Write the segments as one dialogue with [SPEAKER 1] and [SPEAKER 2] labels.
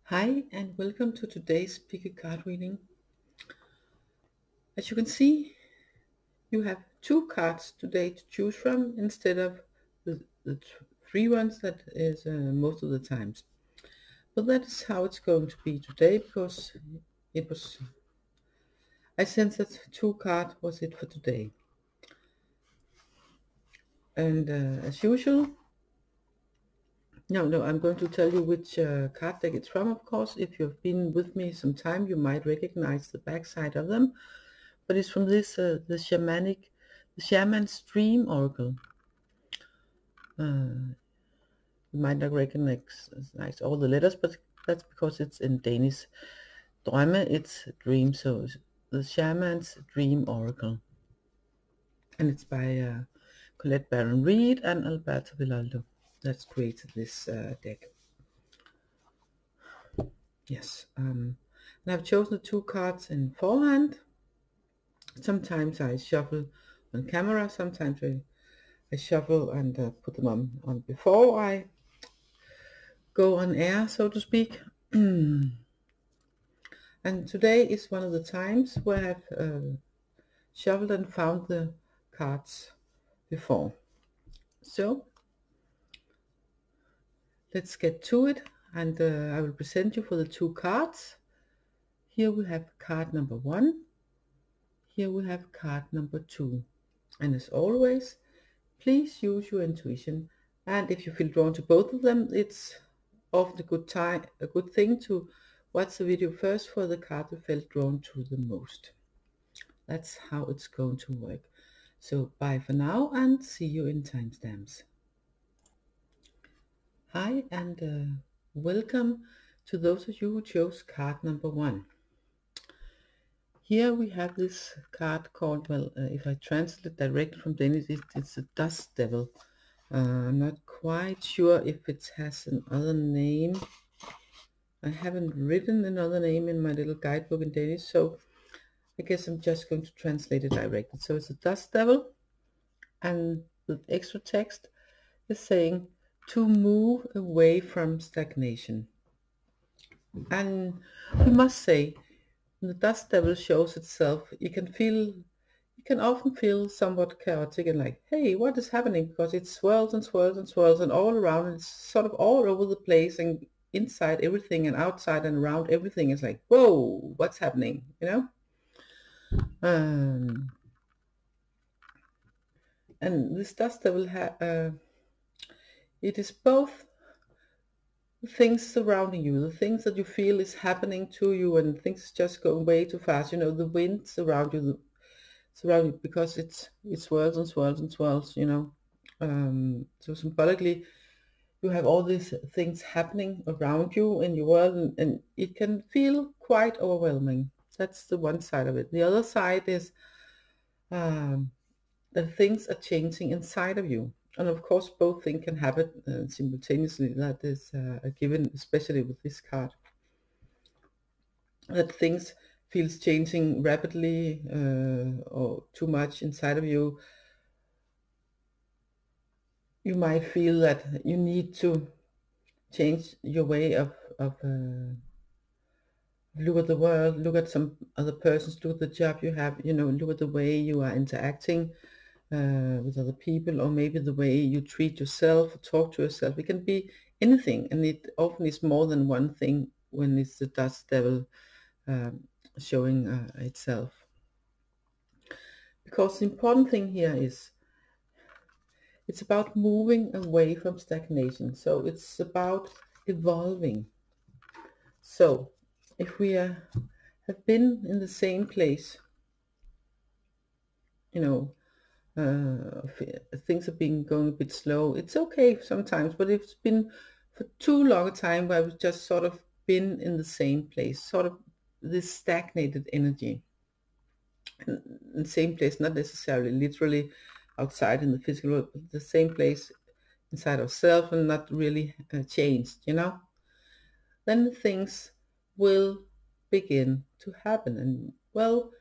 [SPEAKER 1] Hi and welcome to today's pick a card reading. As you can see, you have two cards today to choose from instead of the three ones that is most of the times. But that is how it's going to be today because I sensed that two cards was it for today. And as usual, I'm going to tell you which card deck it's from, of course. If you've been with me some time, you might recognize the back side of them. But it's from this, the Shaman's Dream Oracle. You might not recognize all the letters, but that's because it's in Danish. Drømme, it's dream, so the Shaman's Dream Oracle. And it's by Colette Baron Reid and Alberto Villoldo that's created this deck. Yes, and I've chosen the two cards in forehand. Sometimes I shuffle on camera, sometimes I shuffle and put them on before I go on air, so to speak. And today is one of the times where I've shuffled and found the cards before. So let's get to it, and I will present you for the two cards. Here we have card number 1. Here we have card number 2. And as always, please use your intuition. And if you feel drawn to both of them, it's often a good thing to watch the video first for the card you felt drawn to the most. That's how it's going to work. So bye for now and see you in timestamps. Hi and welcome to those of you who chose card number 1. Here we have this card called, if I translate it directly from Danish, it's a dust devil. I'm not quite sure if it has another name. I haven't written another name in my little guidebook in Danish, so I guess I'm just going to translate it directly. So it's a dust devil, and the extra text is saying to move away from stagnation. And we must say, when the dust devil shows itself, you can often feel somewhat chaotic and like, hey, what is happening? Because it swirls and swirls and swirls and all around, it's sort of all over the place, and inside everything and outside and around everything is like, whoa, what's happening, you know? And this dust devil, it is both the things surrounding you, the things that you feel is happening to you, and things just going way too fast. You know, the wind surround you, because it swirls and swirls and swirls. You know, so symbolically, you have all these things happening around you in your world, and it can feel quite overwhelming. That's the one side of it. The other side is that things are changing inside of you. And of course, both things can happen simultaneously. That is a given, especially with this card. That things feels changing rapidly or too much inside of you. You might feel that you need to change your way of look at the world, look at some other persons, look at the job you have, you know, look at the way you are interacting with other people, or maybe the way you treat yourself, talk to yourself. It can be anything, and it often is more than one thing when it's the dust devil showing itself. Because the important thing here is it's about moving away from stagnation. So it's about evolving. So if we have been in the same place, you know, things have been going a bit slow. It's okay sometimes, but it's been for too long a time where we've just sort of been in the same place, sort of this stagnated energy. And same place, not necessarily literally outside in the physical world, but the same place inside ourselves, and not really changed, you know. Then things will begin to happen, and well,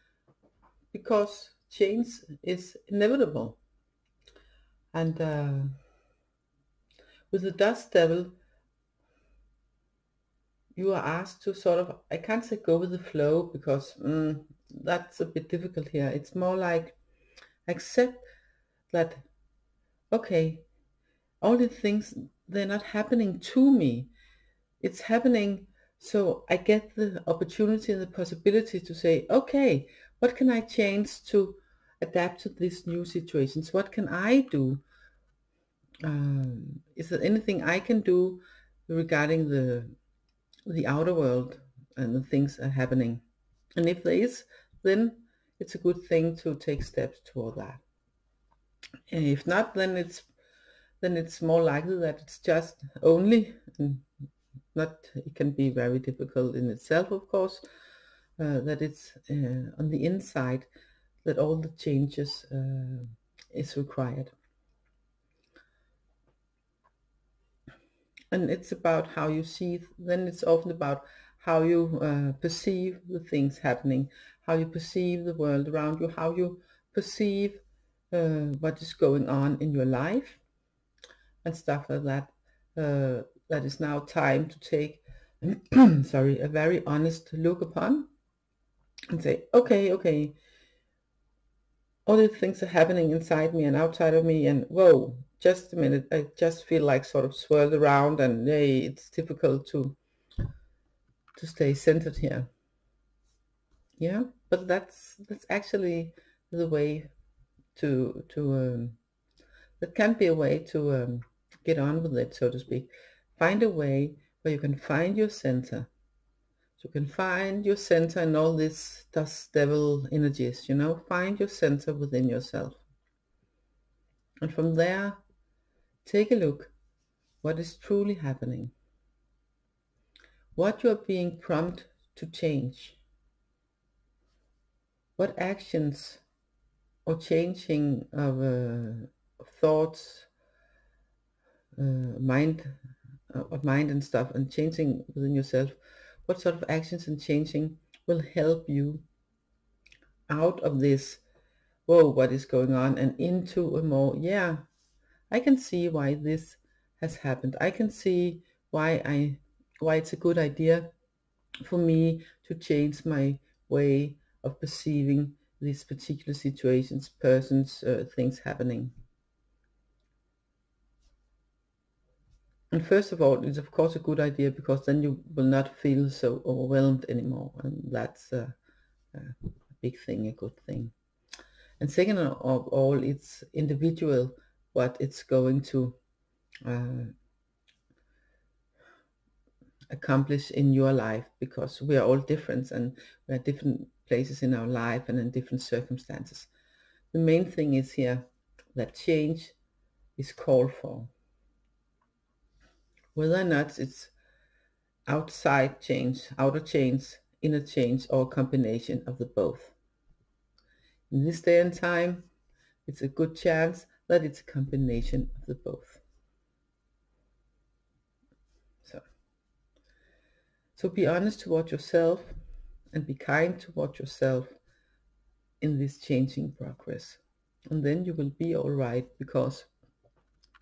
[SPEAKER 1] because change is inevitable. And with the dust devil, you are asked to sort of, I can't say go with the flow, because that's a bit difficult here. It's more like accept that, okay, all the things, they're not happening to me. It's happening, so I get the opportunity and the possibility to say, okay, what can I change to adapt to these new situations? What can I do? Is there anything I can do regarding the outer world and the things are happening? And if there is, then it's a good thing to take steps toward that. And if not, then it's more likely that it's just only, not, it can be very difficult in itself, of course, that it's on the inside that all the changes is required. And it's about how you see, then it's often about how you perceive the things happening, how you perceive the world around you, how you perceive what is going on in your life and stuff like that. That is now time to take sorry, a very honest look upon and say, okay, all these things are happening inside me and outside of me, and whoa, just a minute, I just feel like sort of swirled around, and hey, it's difficult to stay centered here. Yeah, but that's actually the way to that can be a way to get on with it, so to speak. Find a way where you can find your center. So you can find your center in all these dust devil energies, find your center within yourself. And from there, take a look what is truly happening. What you are being prompted to change. What actions or changing of thoughts, mind and stuff, and changing within yourself, what sort of actions and changing will help you out of this, whoa, what is going on, and into a more, yeah, I can see why this has happened. I can see why it's a good idea for me to change my way of perceiving these particular situations, persons, things happening. And first of all, it's of course a good idea, because then you will not feel so overwhelmed anymore, and that's a big thing, a good thing. And second of all, it's individual what it's going to accomplish in your life, because we are all different and we're at different places in our life and in different circumstances. The main thing is here that change is called for. Whether or not it's outside change, outer change, inner change, or a combination of the both. In this day and time, it's a good chance that it's a combination of the both. So be honest toward yourself and be kind toward yourself in this changing progress. And then you will be all right, because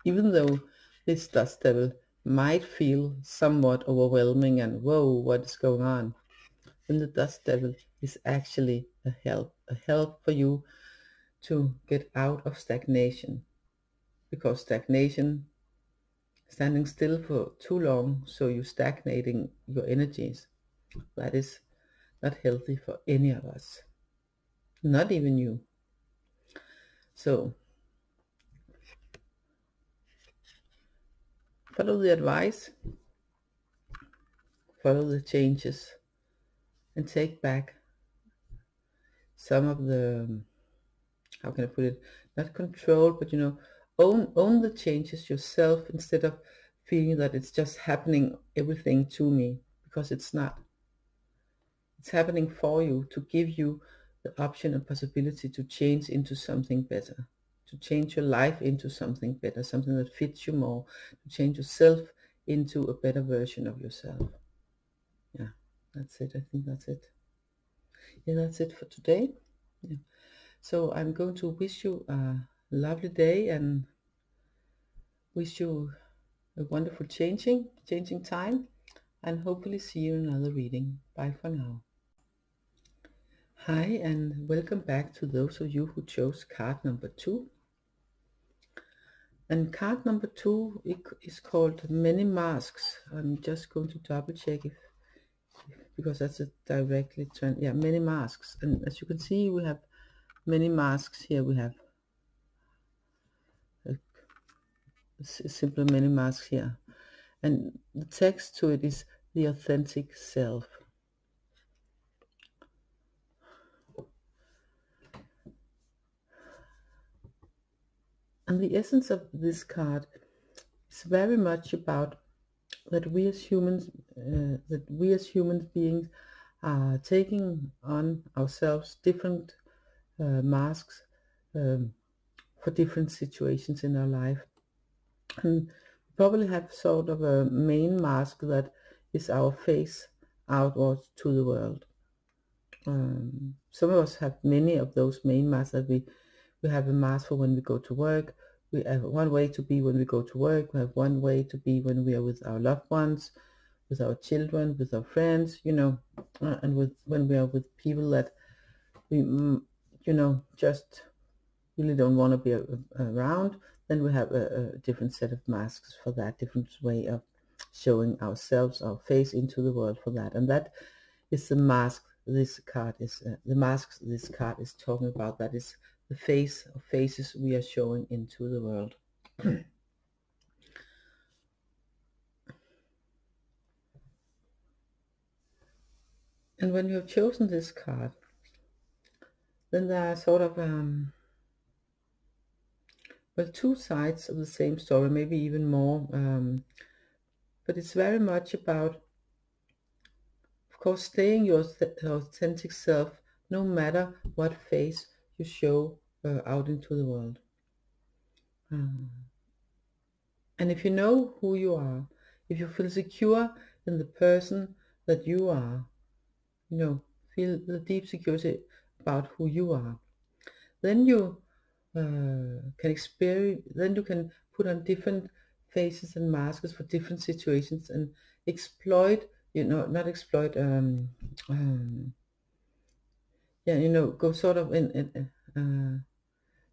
[SPEAKER 1] even though this dust devil might feel somewhat overwhelming and whoa, what is going on, then the dust devil is actually a help for you to get out of stagnation. Because stagnation, standing still for too long, so you're stagnating your energies, that is not healthy for any of us, not even you. So follow the advice, follow the changes, and take back some of the, how can I put it, not control, but own the changes yourself, instead of feeling that it's just happening everything to me, because it's not. It's happening for you, to give you the option and possibility to change into something better, to change your life into something better, something that fits you more, to change yourself into a better version of yourself. Yeah, that's it. I think that's it. Yeah, that's it for today. Yeah. So I'm going to wish you a lovely day and wish you a wonderful changing time. and hopefully see you in another reading. Bye for now. Hi, and welcome back to those of you who chose card number 2. And card number 2 is called Many Masks. I'm just going to double check if because that's a directly trend. Yeah, many masks. And as you can see, we have many masks here. We have a simple many masks here. And the text to it is the authentic self. And the essence of this card is very much about that we as humans, beings are taking on ourselves different masks for different situations in our life. And we probably have sort of a main mask that is our face outwards to the world. Some of us have many of those main masks that we have a mask for when we go to work. We have one way to be when we go to work. We have one way to be when we are with our loved ones, with our children, with our friends, and when we are with people that we, just really don't want to be around. Then we have a different set of masks for that, different way of showing ourselves, our face into the world for that. And that is the mask this card is, the masks this card is talking about. That is the faces we are showing into the world. And when you have chosen this card, then there are sort of two sides of the same story, maybe even more, but it's very much about, of course, staying your authentic self no matter what face you show out into the world. And if you know who you are, if you feel secure in the person that you are, feel the deep security about who you are, then you can experience, then you can put on different faces and masks for different situations and exploit, not exploit, go sort of in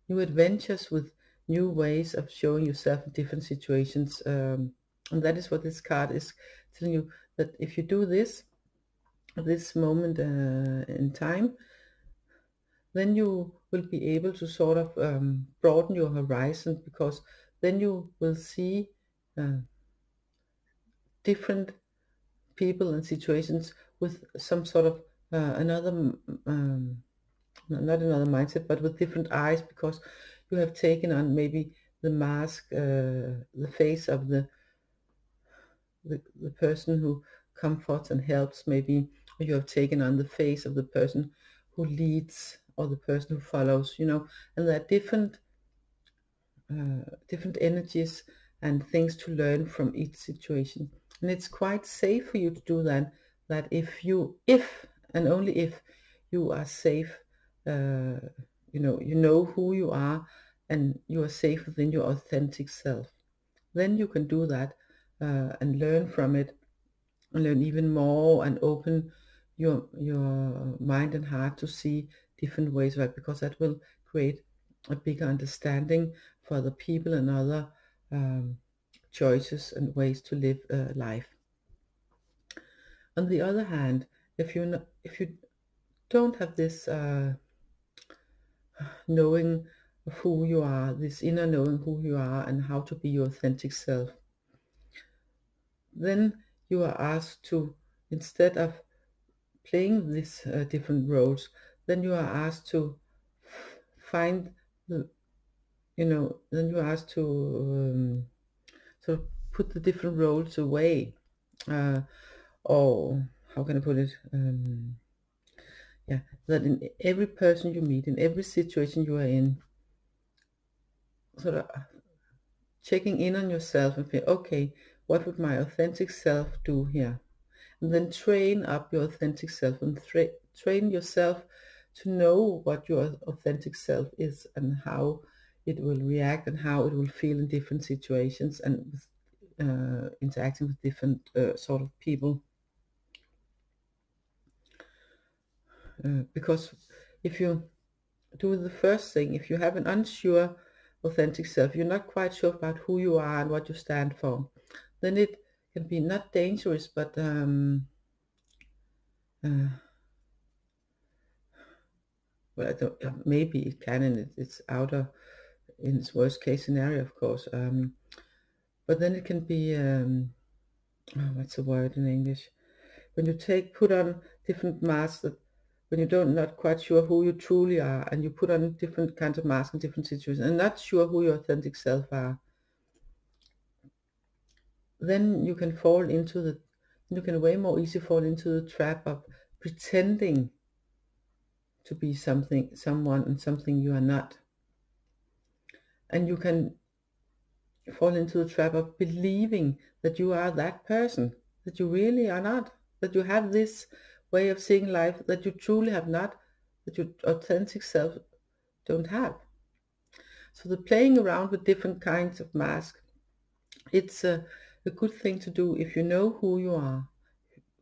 [SPEAKER 1] new adventures with new ways of showing yourself in different situations. And that is what this card is telling you, that if you do this at this moment in time, then you will be able to sort of broaden your horizon, because then you will see different people and situations with some sort of another not another mindset, but with different eyes, because you have taken on maybe the mask, the face of the person who comforts and helps, maybe you have taken on the face of the person who leads, or the person who follows, and there are different energies and things to learn from each situation. And it's quite safe for you to do that if and only if you are safe, you know who you are, and you are safe within your authentic self, then you can do that and learn from it, and learn even more, and open your mind and heart to see different ways, right? Because that will create a bigger understanding for other people and other choices and ways to live life. On the other hand, if you don't have this knowing of who you are, this inner knowing who you are and how to be your authentic self, then you are asked to, instead of playing these different roles, then you are asked to find the, then you are asked to sort of put the different roles away, or how can I put it? That in every person you meet, in every situation you are in, sort of checking in on yourself and feel, okay, what would my authentic self do here? And then train up your authentic self, and train yourself to know what your authentic self is and how it will react and how it will feel in different situations, and interacting with different sort of people. Because if you do the first thing, if you have an unsure authentic self, you're not quite sure about who you are and what you stand for, then it can be not dangerous, but well, I don't, maybe it can, and it's outer in its worst case scenario, of course. But then it can be what's the word in English? When you put on different masks, that when you don't not quite sure who you truly are, and you put on different kinds of masks in different situations, and not sure who your authentic self are, then you can fall into you can way more easily fall into the trap of pretending to be someone and something you are not. And you can fall into the trap of believing that you are that person, that you really are not, that you have this way of seeing life that you truly have not, that your authentic self don't have. So the playing around with different kinds of masks, it's a good thing to do if you know who you are,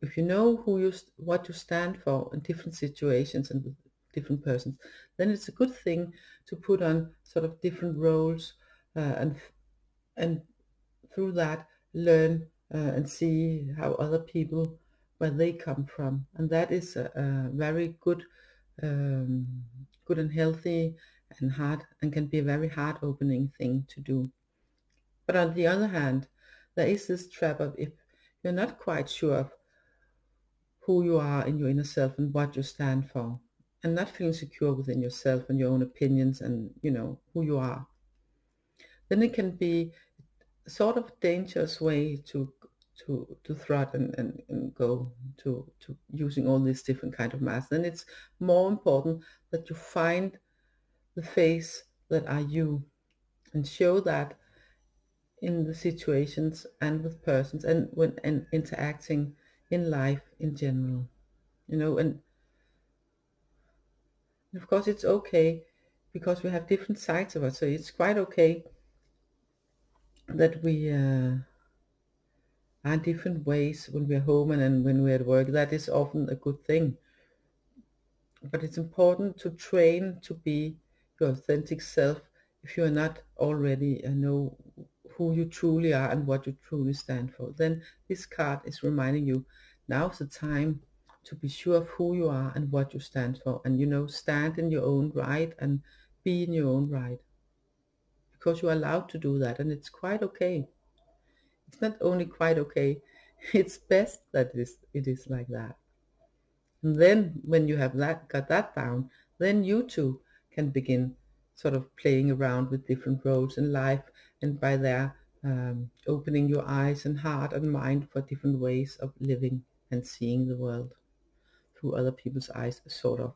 [SPEAKER 1] if you know what you stand for in different situations and with different persons. Then it's a good thing to put on sort of different roles and through that learn and see how other people, where they come from, and that is a very good good and healthy and hard, and can be a very heart opening thing to do. But on the other hand, there is this trap of, if you're not quite sure of who you are in your inner self and what you stand for, and not feeling secure within yourself and your own opinions and who you are, then it can be sort of dangerous way to thread and go to using all these different kind of masks. Then it's more important that you find the face that are you, and show that in the situations and with persons and when interacting in life in general, and of course it's okay, because we have different sides of us, so it's quite okay that we are different ways when we're home and when we're at work. That is often a good thing, but it's important to train to be your authentic self if you are not already know who you truly are and what you truly stand for. Then this card is reminding you, now's the time to be sure of who you are and what you stand for, and stand in your own right and be in your own right, because you're allowed to do that, and it's quite okay. It's not only quite okay, it's best that it is like that. And then when you have got that down, then you too can begin sort of playing around with different roles in life, and by there opening your eyes and heart and mind for different ways of living and seeing the world through other people's eyes, sort of,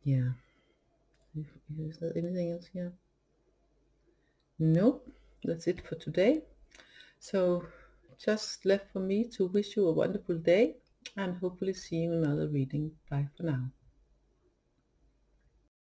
[SPEAKER 1] Yeah. Is there anything else here? Nope. That's it for today. So just left for me to wish you a wonderful day, and hopefully see you in another reading. Bye for now.